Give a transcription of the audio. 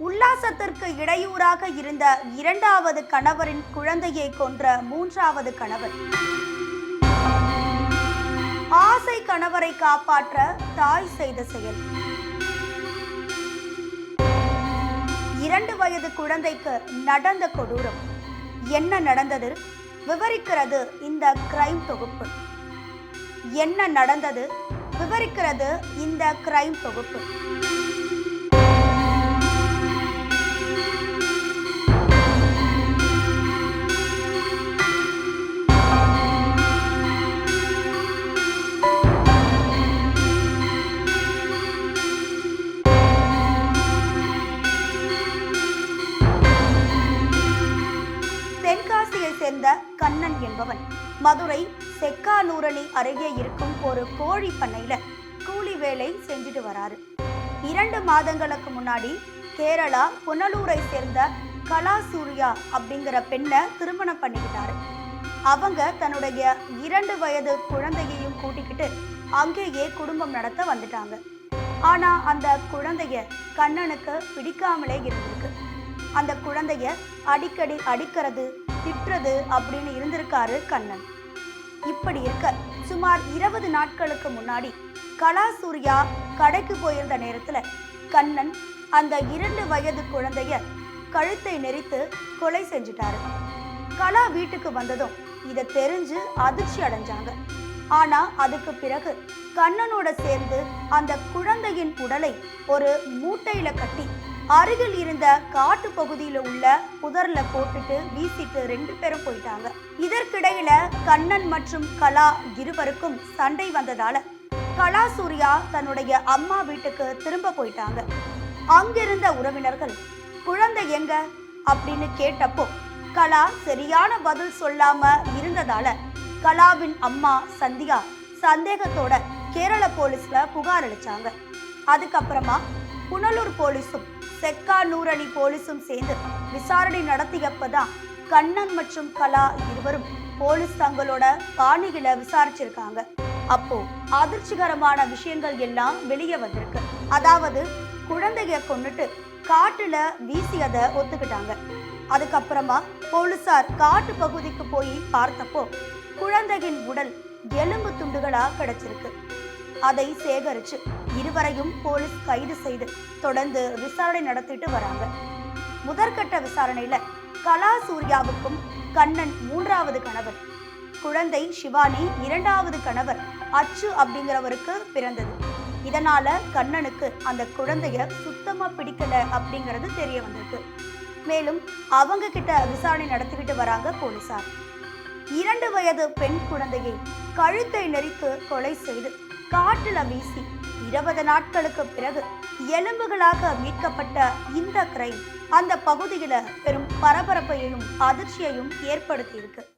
உல்லாசத்திற்கு இடையூறாக இருந்த இரண்டாவது கணவரின் குழந்தையை கொன்ற மூன்றாவது கணவர். ஆசை கணவரை காப்பாற்ற தாய் செய்த செயல். 2 வயது குழந்தைக்கு நடந்த கொடூரம். என்ன நடந்தது விவரிக்கிறது இந்த கிரைம் தொகுப்பு. என்ன நடந்தது விவரிக்கிறது இந்த கிரைம் தொகுப்பு. தென்காசியை சேர்ந்த கண்ணன் என்பவன் மதுரை செக்கானூரணி அருகே இருக்கும் ஒரு கோழி பண்ணையில கூலி வேலை செஞ்சுட்டு வராரு. 2 மாதங்களுக்கு முன்னாடி கேரளா புனலூரை சேர்ந்த கலாசூரியா அப்படிங்கிற பெண்ணை திருமணம் பண்ணிக்கிட்டாரு. அவங்க தன்னுடைய 2 வயது குழந்தையையும் கூட்டிக்கிட்டு அங்கேயே குடும்பம் நடத்த வந்துட்டாங்க. ஆனா அந்த குழந்தைய கண்ணனுக்கு பிடிக்காமலே இருந்திருக்கு. அந்த குழந்தைய அடிக்கடி அடிக்கிறது திட்டுறது அப்படின்னு இருந்திருக்காரு கண்ணன். இப்படி இருக்க சுமார் 20 நாட்களுக்கு முன்னாடி கலாசூரியா கடைக்கு போயிருந்த நேரத்துல கண்ணன் அந்த 2 வயது குழந்தைய கழுத்தை நெரித்து கொலை செஞ்சுட்டாரு. கலா வீட்டுக்கு வந்ததும் இதை தெரிஞ்சு அதிர்ச்சி அடைஞ்சாங்க. ஆனா அதுக்கு பிறகு கண்ணனோட சேர்ந்து அந்த குழந்தையின் உடலை ஒரு மூட்டையில கட்டி அருகில் இருந்த காட்டு பகுதியில உள்ள புதர்ல போட்டுட்டு வீசிட்டு 2 பேரும் போயிட்டாங்க. இதற்கிடையில கண்ணன் மற்றும் கலா இருவருக்கும் சண்டை வந்ததால கலாசூரியா தன்னுடைய அம்மா வீட்டுக்கு திரும்ப போயிட்டாங்க. அங்கிருந்த உறவினர்கள் குழந்தை எங்க அப்படின்னு கேட்டப்போ கலா சரியான பதில் சொல்லாம இருந்ததால கலாவின் அம்மா சந்தியா சந்தேகத்தோட கேரள போலீஸ்ல புகார் அளிச்சாங்க. அதுக்கப்புறமா புனலூர் போலீஸும் செக்கானூரணி போலீஸும் சேர்ந்து விசாரணை நடத்தியப்பதான் கண்ணன் மற்றும் கலா இருவரும் போலீஸ் தங்களோட பாணிகளை விசாரிச்சிருக்காங்க. அப்போ அதிர்ச்சிகரமான விஷயங்கள் எல்லாம் வெளியே வந்திருக்கு. அதாவது குழந்தைய கொன்னுட்டு காட்டுல வீசியதை ஒத்துக்கிட்டாங்க. அதுக்கப்புறமா போலீசார் காட்டு பகுதிக்கு போய் பார்த்தப்போ குழந்தையின் உடல் எலும்பு துண்டுகளா கிடைச்சிருக்கு. அதை சேகரிச்சு இருவரையும் போலீஸ் கைது செய்து தொடர்ந்து விசாரணை நடத்திட்டு வராங்க. முதற்கட்ட விசாரணையில கலாசூரியாவுக்கும் கண்ணன் 3வது கணவர், குழந்தை சிவானி 2வது கணவர் அச்சு அப்படிங்கிறவருக்கு பிறந்தது. இதனால கண்ணனுக்கு அந்த குழந்தைய சுத்தமா பிடிக்கல அப்படிங்கிறது தெரிய வந்திருக்கு. மேலும் அவங்க கிட்ட விசாரணை நடத்திக்கிட்டு வராங்க போலீசார். 2 வயது பெண் குழந்தையை கழுத்தை நெரித்து கொலை செய்து காட்டுல வீசி 20 நாட்களுக்கு பிறகு எலும்புகளாக மீட்கப்பட்ட இந்த கிரைம் அந்த பகுதியில பெரும் பரபரப்பையும் அதிர்ச்சியையும் ஏற்படுத்தி இருக்கு.